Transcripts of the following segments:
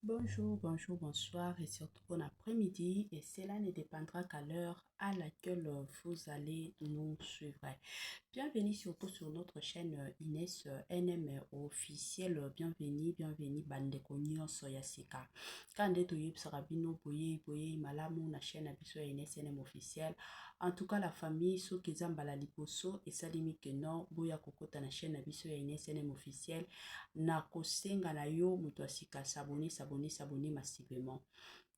Bonjour, bonjour, bonsoir et surtout bon après-midi. Et cela ne dépendra qu'à l'heure à laquelle vous allez nous suivre. Bienvenue surtout sur notre chaîne Inès NM officiel. Bienvenue, bienvenue, bande konyo soyasika. Kande to yip sarabino boye boye malamu na chaîne abiso Inès NM officiel. En tout cas, la famille, ceux qui zambala liposo et salimi que non, boya kokota na chaîne abiso Inès NM officiel. Na kosenga na yo muto asika sabone massivement.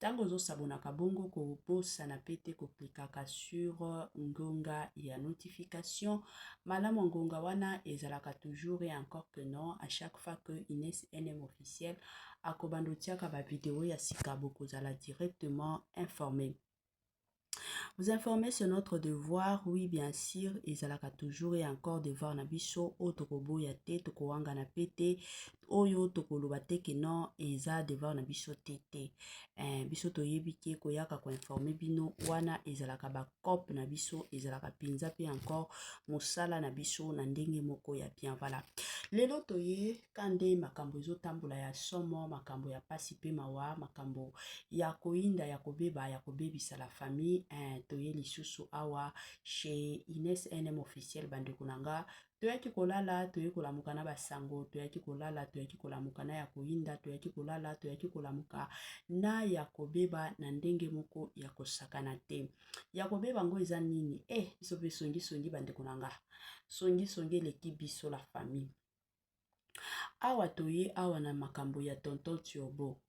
Tango zo sabona kabongo ko posa na pete ko klikaka sur ngonga ya notification. Malamu ngonga wana ezalaka toujours et encore que non à chaque fois que Inès NM officiel akobando tiaka ba vidéo ya sika boko zala directement informé. Vous informer sur notre devoir, oui bien sûr, ezalaka toujours et encore devoir na biso o tokobo ya te tokowanga na pete oyo tokoloba te ke non eza devoir na biso tete. Biso toyebi ke koyaka ko informer bino wana ezalaka ba cop na biso ezalaka pinza pe encore mosala na biso na ndenge moko ya bien voilà. Lelo toye kande makambo ezotambola ya somo makambo ya pasi pe mawa makambo ya koinda ya kobeba ya kobebisa la famille toye lisusu awa chez Inès NM officiel bande kunanga toyaki kolala toye kolamuka na basango toyaki kolala toyaki kolamuka na ya koinda toyaki kolala toyaki kolamuka na ya kobeba na ndenge moko ya kosakana te ya kobeba ngo eza nini biso pe songi bande kunanga songi leki biso la famille awa toye awa na makambo ya tonton Tiobo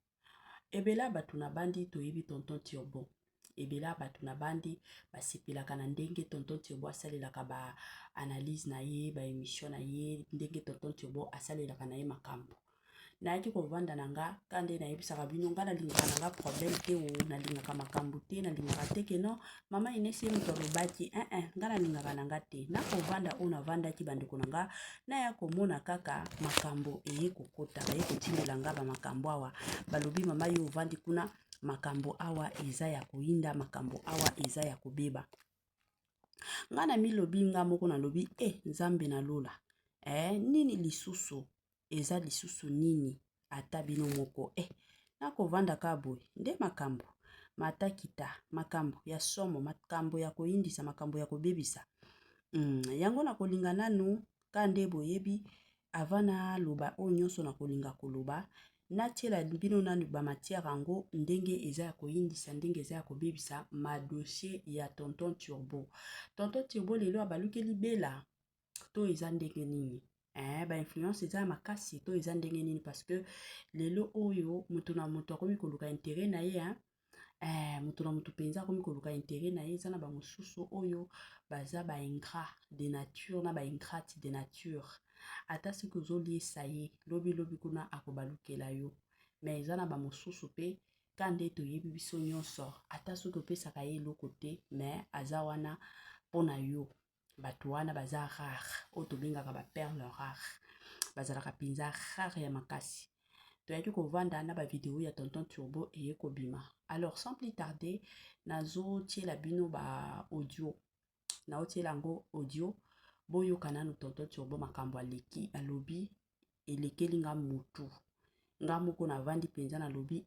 ebela batu na bandi toyebi tonton Tiobo ebela batu na bandi basepelaka na ndenge tonton Tiobo asalelaka ba analyse na ye ba émission na ye ndenge tonton Tiobo asalelaka na ye makambo na yaki kovanda na nga kande na yebisaka bino nga nalingaka na nga problème te o nalingaka makambo te nalingaka te ke non mama Inès ye moto alobaki nga nalingaka na nga te na kovanda o navandaki bandeko na nga na ya komona kaka makambo eye kokota baye kotindela nga bamakambo awa balobi mama yo ovandi kuna makambo awa eza ya koinda makambo awa eza ya kobeba nga na milobi nga moko nalobi nzambe na lola nini lisusu eza lisusu nini ata bino moko na kovanda ka boye nde makambo matakita makambo ya somo makambo ya koindisa makambo ya kobebisa yango na kolinga nanu ka nde boyebi avana loba o nyonso na kolinga koloba natiela bino nanu bamatière yango ndenge eza ya koyindisa ndenge eza ya kobebisa ma dossier ya tonton Tiobo lelo abalukeli bela to eza ndenge nini ba influence eza makasi to eza ndenge nini parce que lelo oyo mutu na mutu akomi koluka intérêt na ye mutu na mutu penza akomi koluka intérêt na ye eza na bamosusu oyo baza ba ingrat de nature na ba ingrate de nature ata soki ozoliesa ye lobi kuna akobalukela yo mais eza na bamosusu pe kande toyebi biso nyonso ata soki opesaka ye eloko te mais aza wana mpona yo bato wana baza rare oyo tobengaka baperle rare bazalaka mpenza rare ya makasi toyaki kovanda na bavideo ya tonton Turbo eye kobima alors sans plus tarder nazotiela bino ba audio naotiela yango audio boyoka nanu tonton Turbo makambo aleki alobi elekeli nga mutu nga moko navandi mpenza nalobi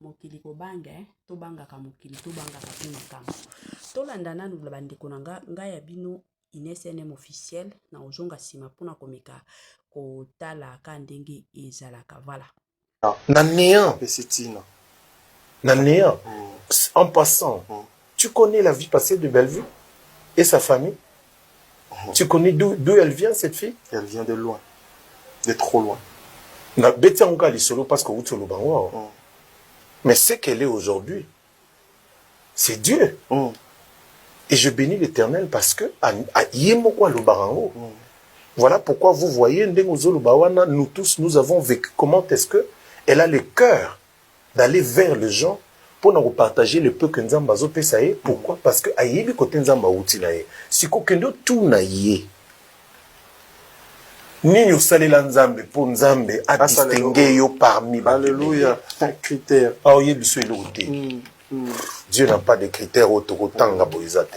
mokili kobanga tobangaka mokili tobangaka pe makambo tolanda nanu bandeko na nga ya bino Inès NM officiel na ozonga nsima mpona komeka kotala ka ndenge ezalaka voilà na néant na néant en passant tu connais la vie passée de Bellevue et sa famille tu connais d'où elle vient cette fille elle vient de loin de trop loin na beti encore lisolo parce que utolo bango mais ce qu'elle est aujourd'hui c'est Dieu et je bénis l'Éternel parce que voilà pourquoi vous voyez nous tous nous avons vécu comment est-ce que elle a le cœur d'aller vers les gens pour nous partager le peu que nous avons fait. Pourquoi? Parce que ayebi kote nzamba uti na ye siko kendo tout na ye nini osalela nzambe pour nzambe a distinguer yo parmi alléluia critère oyebiso elote Dieu n'a pas de critères autotanga boizate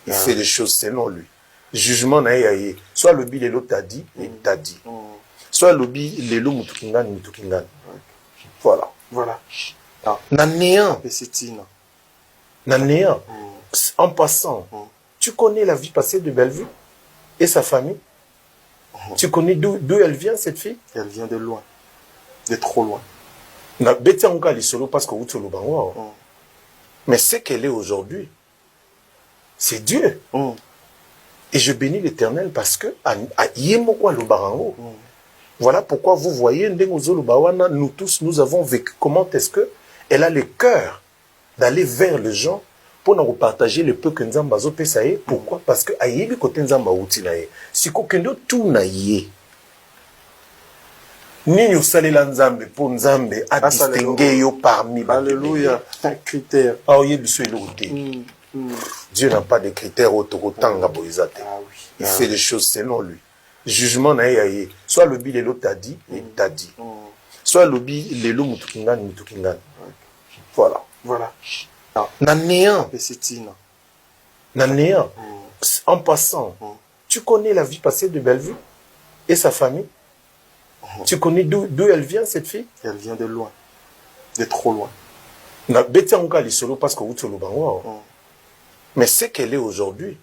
il fait les choses selon lui jugement na ye soit le bi lelo t'a dit il t'a dit soit le bi lelo mutukingani voilà Voilà. Ah. Na néant. Pécétine. Na néant. En passant, tu connais la vie passée de Bellevue et sa famille? Tu connais d'où elle vient, cette fille? Elle vient de loin. De trop loin. Na beti anka lisolo parce que utolo bango. Mais ce qu'elle est aujourd'hui, c'est Dieu. Et je bénis l'Éternel parce que yemoko lo barango. Voilà pourquoi vous voyez Ndengozolo Bawana, nous tous nous avons vécu. Comment est-ce que elle a le cœur d'aller vers les gens pour nous partager le peu que Nzamba zo pesaye? Pourquoi? Parce que ayebi kote Nzamba uti na ye. Si kokendo tout na ye. Nini osalela Nzambe pour Nzambe a distingué yo parmi. Alléluia. Un critère. Ah oyebi so elo te. Dieu n'a pas de critères autokotanga boizate. Il fait les choses selon lui. Jugement na ye. Soit le bi lelo t'a dit, il t'a dit. Soit le bi lelo mutukingani. Voilà. Voilà. Na néant. Pécétine. Na néant. En passant, tu connais la vie passée de Bellevue et sa famille? Tu connais d'où elle vient, cette fille? Elle vient de loin. De trop loin. Na beti anka lisolo parce que utolo bango. Mais ce qu'elle est aujourd'hui,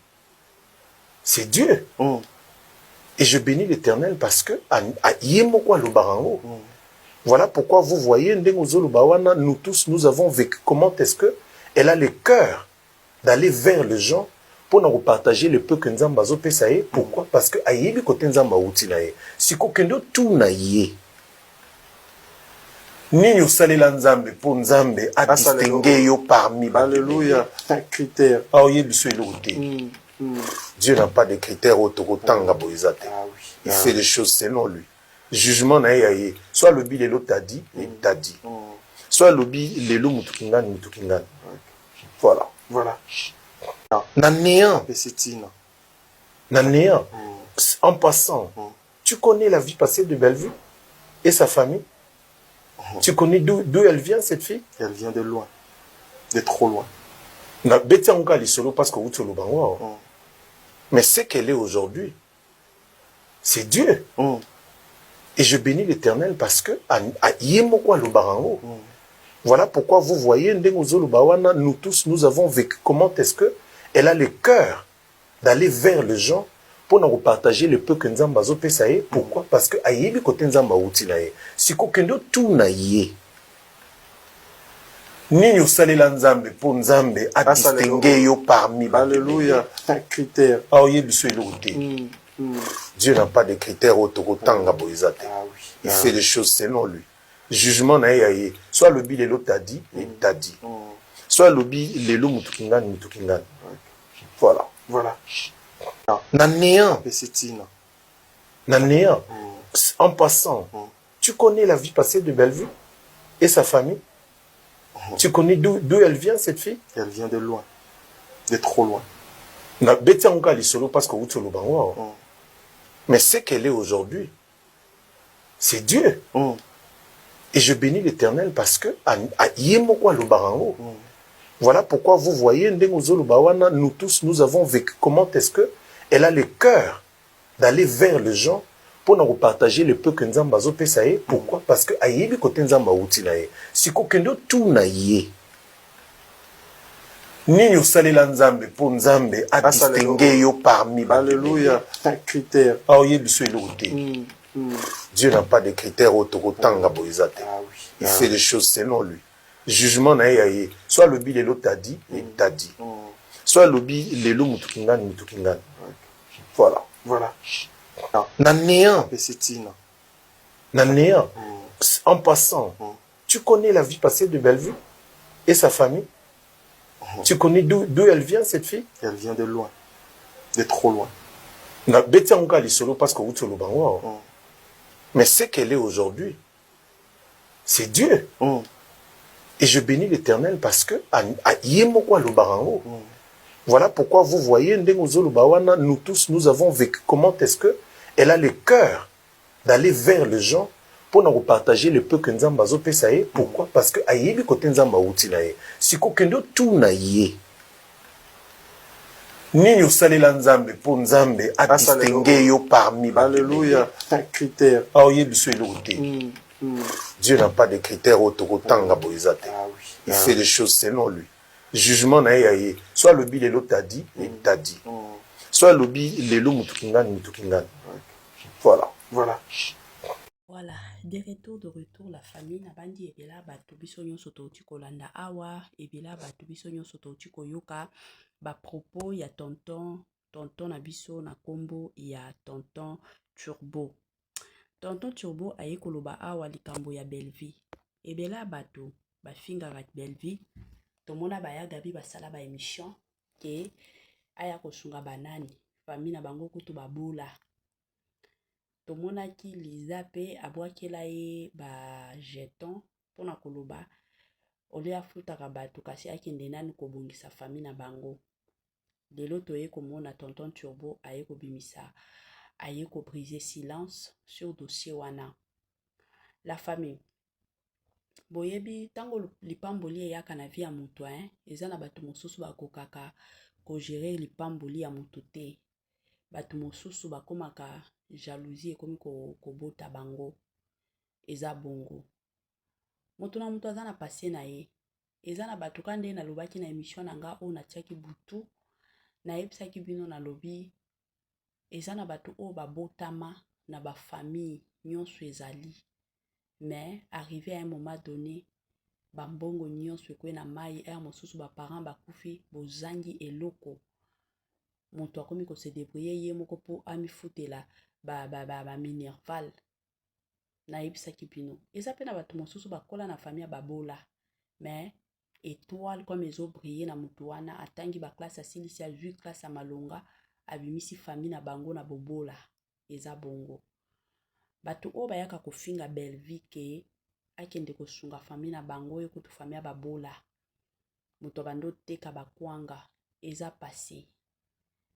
c'est Dieu. Et je bénis l'Éternel parce que yemoko lo barango. Voilà pourquoi vous voyez Ndengozolo Bawana, nous tous nous avons vécu. Comment est-ce que elle a le cœur d'aller vers les gens pour nous partager le peu que Nzamba zo pesaye? Pourquoi? Parce que ayebi kote Nzamba uti na ye. Si kokendo tout na ye. Nini osalela Nzambe pour Nzambe a distingué yo parmi. Alléluia. Un critère. Ah oyebi so elo te. Dieu n'a pas de critères autokotanga boizate. Il fait les choses selon lui. Jugement na ye. Soit le bi lelo t'a dit, il t'a dit. Soit le bi lelo mutukingani. Voilà. Voilà. Na néant. Pécétine. Na néant. En passant, tu connais la vie passée de Bellevue et sa famille? Tu connais d'où elle vient, cette fille? Elle vient de loin. De trop loin. Na beti anka lisolo parce que utolo bango. Mais ce qu'elle est aujourd'hui, c'est Dieu. Et je bénis l'Éternel parce que yemoko lo barango. Voilà pourquoi vous voyez Ndengozolo Bawana, nous tous nous avons vécu. Comment est-ce que elle a le cœur d'aller vers les gens pour nous partager le peu que Nzamba zo pesaye? Pourquoi? Parce que ayebi kote Nzamba uti na ye. Si kokendo tout na ye. Nini osalela Nzambe pour Nzambe a distingué yo parmi. Alléluia. Un critère. Ah oyebi so elo te. Dieu n'a pas de critères autokotanga boizate. Il fait les choses selon lui. Jugement na ye. Soit le bi lelo t'a dit, il t'a dit. Soit le bi lelo mutukingani. Voilà. Voilà. Na néant. Pécétine. Na néant. En passant, tu connais la vie passée de Bellevue et sa famille? Tu connais d'où elle vient, cette fille? Elle vient de loin. De trop loin. Na beti anka lisolo parce que utolo bango. Mais ce qu'elle est aujourd'hui, c'est Dieu. Et je bénis l'Éternel parce que yemoko lo barango. Voilà pourquoi vous voyez Ndengozolo Bawana, nous tous nous avons vécu. Comment est-ce que elle a le cœur d'aller vers les gens pour nous partager le peu que Nzamba zo pesaye? Pourquoi? Parce que ayebi kote Nzamba uti na ye. Si kokendo tout na ye. Nini osalela Nzambe pour Nzambe a distingué yo parmi. Alléluia. Un critère. Ah oyebi so elo te. Dieu n'a pas de critères autokotanga boizate. Il fait les choses selon lui. Jugement na ye. Soit le bi lelo t'a dit, il t'a dit. Soit le bi lelo mutukingani. Voilà. Voilà. Na néant. Pécétine. Na néant. En passant, tu connais la vie passée de Bellevue et sa famille? Tu connais d'où elle vient, cette fille? Elle vient de loin. De trop loin. Na beti anka lisolo parce que utolo bango. Mais ce qu'elle est aujourd'hui, c'est Dieu. Et je bénis l'Éternel parce que yemoko lo barango. Voilà pourquoi vous voyez Ndengozolo Bawana, nous tous nous avons vécu. Comment est-ce que elle a le cœur d'aller vers les gens pour nous partager le peu que Nzamba zo pesaye? Pourquoi? Parce que ayebi kote Nzamba uti na ye. Si kokendo tout na ye. Nini osalela Nzambe pour Nzambe a distingué yo parmi. Alléluia. Un critère. Ah oyebi so elo te. Dieu n'a pas de critères autotanga boisate. Ah oui. Il fait les choses selon lui. Jugement na ye. Soit le bi lelo t'a dit, et t'a dit. Soit le bi lelo mutukingani. Voilà. Voilà. Voilà, de retour, la famille n'a pas dit et là batu biso nyonso touti kolanda awa et là batu biso nyonso touti koyoka ba propos ya tonton na biso na kombo ya tonton Turbo. Tonton Turbo aye koloba awa likambo ya Belleville. Et là batu ba finga rat Belleville. Tomona ba ya gabi ba sala ba émission ke aya kosunga banani famille na bango kutu ba bola. Tomonaki Liza pe abwakela ye ba jeton pona koloba ole afutaka bato kasi akende nani kobongisa famille na bango. Lelo toye komona tonton Turbo aye kobimisa aye ko briser silence sur dossier wana. La famille boyebi tango lipamboli eyaka na vie ya mutu eza na bato mosusu bakokaka ko gérer lipamboli ya mutu te. Bato mosusu bakomaka jalousie ekomi kobota bango eza bongo. Moto na moto aza na passé na ye. Eza na bato kande na lobaki na émission na nga o na tiaki butu na yebisaki bino na lobi eza na bato o babotama na ba famille nyonso ezali. Mais arrivé à un moment donné bambongo nyonso ekwe na mai mosusu ba parents bakufi bozangi eloko. Moto akomi ko se débrouiller ye moko po amifutela ba minerval na yebisaki bino eza pe na bato mosusu bakola na famille babola mais étoile comme ezo briller na mutu wana atangi ba classe asilisi a 8 classe malonga abimisi famille na bango na bobola eza bongo. Bato o bayaka kofinga Belleville ke akende kosunga famille na bango yo kutu famille babola moto bando teka bakwanga eza passé.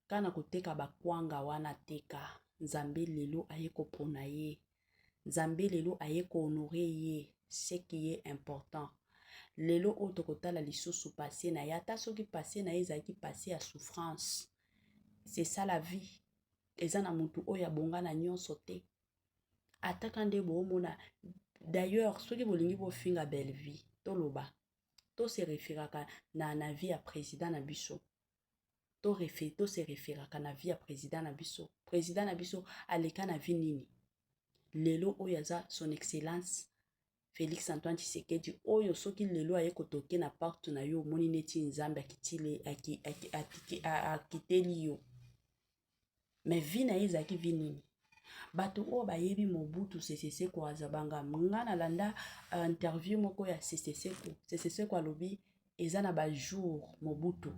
Kana koteka bakwanga wana teka Nzambe lelo aye kopona ye. Nzambe lelo aye ko honorer ye ce qui est important. Lelo otokotala lisusu passé na yata soki passé na ezaki passé à souffrance. C'est ça la vie. Eza na mutu oya bonga na nyonso te. Atakande bo mona. D'ailleurs soki bolingi bo finga Belleville toloba to se référaka na vie ya président na biso. To se référaka na vie ya président na biso. Président na biso aleka na vie nini. Lelo oyo aza son excellence Félix Antoine Tshisekedi oyo soki lelo aye kotoke na partout na yo moni neti Nzambe akitile akiteli yo. Mais vie na ezaki vie nini. Bato o bayebi Mobutu Sese Seko azabanga ngana landa interview moko ya Sese Seko alobi eza na ba jour Mobutu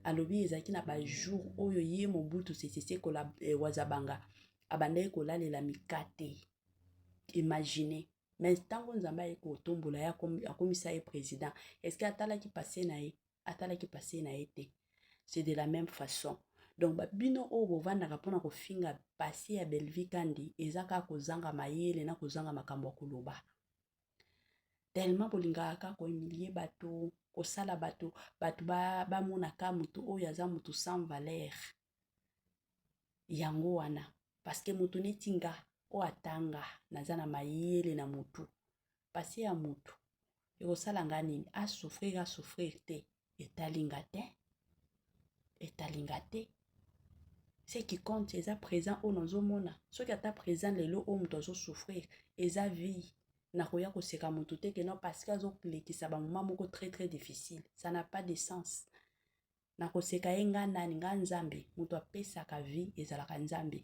alobi ezaki na ba jour oyo ye Mobutu Sese Seko la wazabanga abandai kolalela mikate. Imaginez. Mais tango Nzambe aye kotombola ya akomisa ye président est-ce que atalaki passé na ye atalaki passé na ye te. C'est de la même façon. Donc bino o bovandaka pona kofinga passé ya Belleville kandi ezaka kozanga mayele na kozanga makambo koloba. Tellement bolingaka ko humilier bato kosala bato ba monaka mutu oyo aza mutu sans valeur. Yango wana parce que mutu netinga o atanga naza na mayele na mutu. Passé ya mutu ekosala ngani a souffrir te etalinga te. Ce qui compte eza présent o nozomona soki ata présent lelo o mutu azo souffrir eza vie na koya koseka mutu te ke non parce que azo lekisa ba moment moko très très difficile ça n'a pas de sens. Na koseka ye nga nani nga Nzambe mutu apesaka vie ezalaka Nzambe.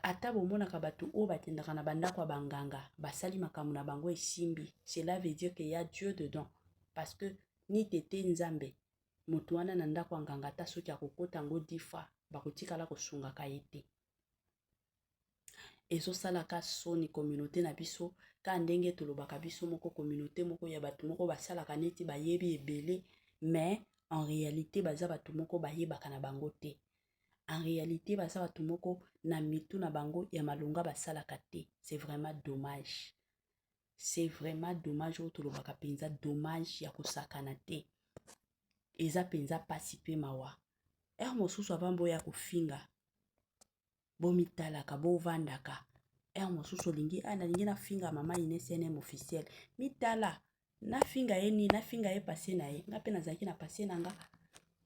Ata bomonaka bato o batendaka na bandako banganga basali makambo na bango esimbi cela veut dire que y a Dieu dedans parce que ni tete Nzambe mutu wana na ndako nganga ta soki akokota ngo 10 fois bakotikala kosunga ka yete. Ezo salaka soni communauté na biso ka ndenge tolobaka biso moko communauté moko ya bato moko basalaka neti bayebi ebele mais en réalité baza bato moko bayebaka na bango te. En réalité baza bato moko na mitu na bango ya malonga basalaka te. C'est vraiment dommage. C'est vraiment dommage o tolobaka penza dommage ya kosakana te. Eza penza pasi pe mawa. Mosusu avambo ya kofinga. Bomitalaka, bovandaka. mosusu olingi nalingi nafinga mama Ines NM officiel mitala nafinga ye nini nafinga ye passé na ye nga mpe nazalaki na passé na nga.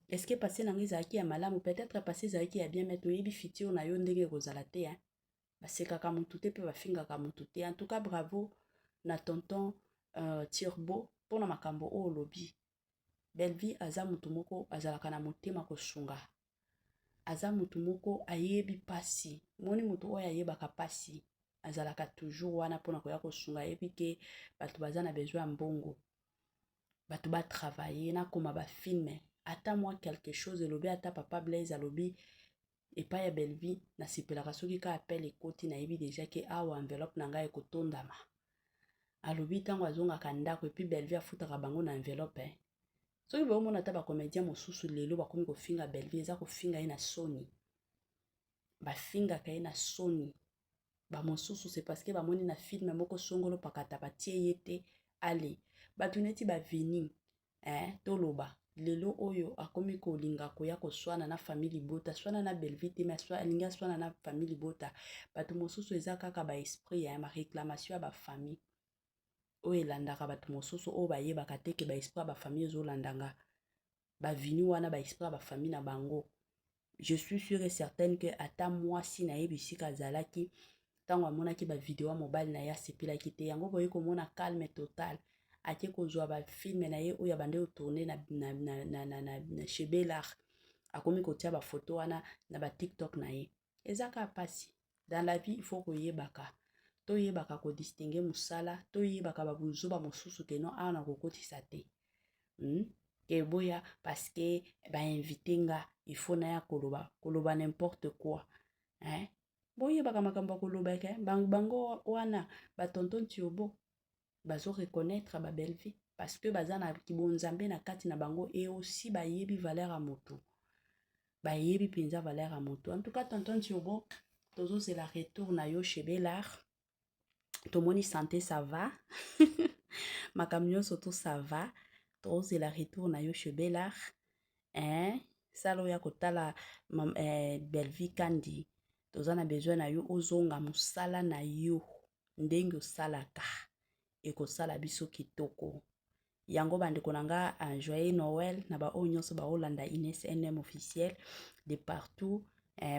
Est-ce que passé na nga ezalaki ya malamu? Peut-être passé ezalaki ya bien, mais toyebi futur na yo ndenge ekozala te basekaka mutu te mpe bafingaka mutu te. En tout cas bravo na tonton Turbo mpona makambo oyo olobi. Belle-Vie aza mutu moko azalaka na motema kosunga, aza mutu moko ayebi pasi. Moni mutu oyo ayebaka pasi azalaka toujours wana mpona koya kosunga, ayebi ke bato baza na besoin ya mbongo, bato batravailler nakoma bafilme. Ata moi quelque chose elobi, ata papa Blaise alobi epai ya Belle-Vie nasepelaka soki ka appel ekoti nayebi deja ke awa enveloppe na ngai ekotondama. Alobi ntango azongaka ndako epi Belle-Vie afutaka bango na enveloppe soki bomona ata bacomédien mosusu lelo bakomi kofinga Belle-Vie eza kofinga ye na soni, bafingaka ye na soni. Bamosusu c'est parce que bamoni na filme moko songolo pakata batie ye te ale bato neti baveni toloba lelo oyo akomi kolinga koya koswana na famille Libota, swana na Belle-Vie te mais alingi aswana na famille Libota. Bato mosusu eza kaka ba esprit ma réclamation ya ba famille oyo elandaka bato mosusu oyo bayebaka te ke ba esprit ba famille ezolandanga bavini wana ba esprit ba famille na bango. Je suis sûre et certaine que ata mwasi na ye bisika azalaki tango amonaki ba vidéo ya mobile na ye asepelaki te, yango boye komona calme total. Ake kozwa ba filme na ye oyo abande otourner na chez Bellard, akomi kotia ba photo wana na ba TikTok na ye. Ezaka pasi. Dans la vie il faut koyebaka. Toyebaka ko distinguer musala, toyebaka ba buzoba mosusu ke non ana kokotisa te. Ke boya parce que ba invité nga il faut na ya koloba n'importe quoi. Boyebaka makambo koloba ke bango wana ba tonton Turbo bazo reconnaître ba Belle-Vie parce que baza na kibonzambe na kati na bango et aussi bayebi valeur à moto. Bayebi penza valeur à moto. En tout cas tonton Turbo tozo c'est la retour na yo chez Bellard. Tomoni santé ça va. Makamyo soto ça va. Tozo c'est la retour na yo chez Bellard. Salo ya kotala Belle-Vie kandi. Toza na besoin na yo ozonga musala na yo ndenge osalaka ekosala biso kitoko. Yango bandeko nanga joyeux Noël na ba oyo nyonso ba Holanda Ines NM officiel de partout.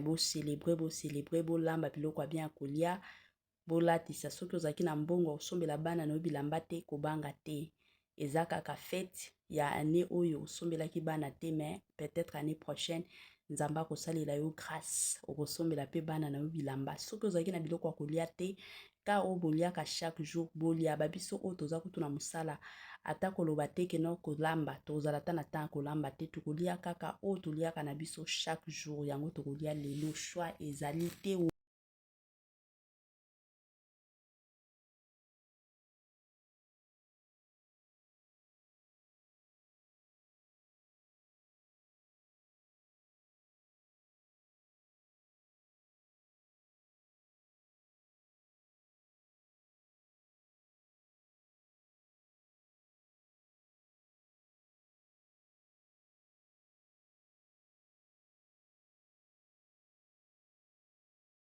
Bo célébrer bo lamba biloko ya bien kolia, bo latisa soki ozaki na mbongo osombela bana na bilamba te kobanga te. Eza kaka fête ya année oyo osombelaki bana te, mais peut-être année prochaine nzamba kosalela yo grâce okosombela pe bana na yo bilamba. Soki ozaki na biloko ya kolia te ka o boliaka chaque jour bolia babiso o toza kutu na musala ata koloba te ke no kolamba tozala ta na temps kolamba te tokolia kaka o toliaka na biso chaque jour yango tokolia lelo choix ezali te.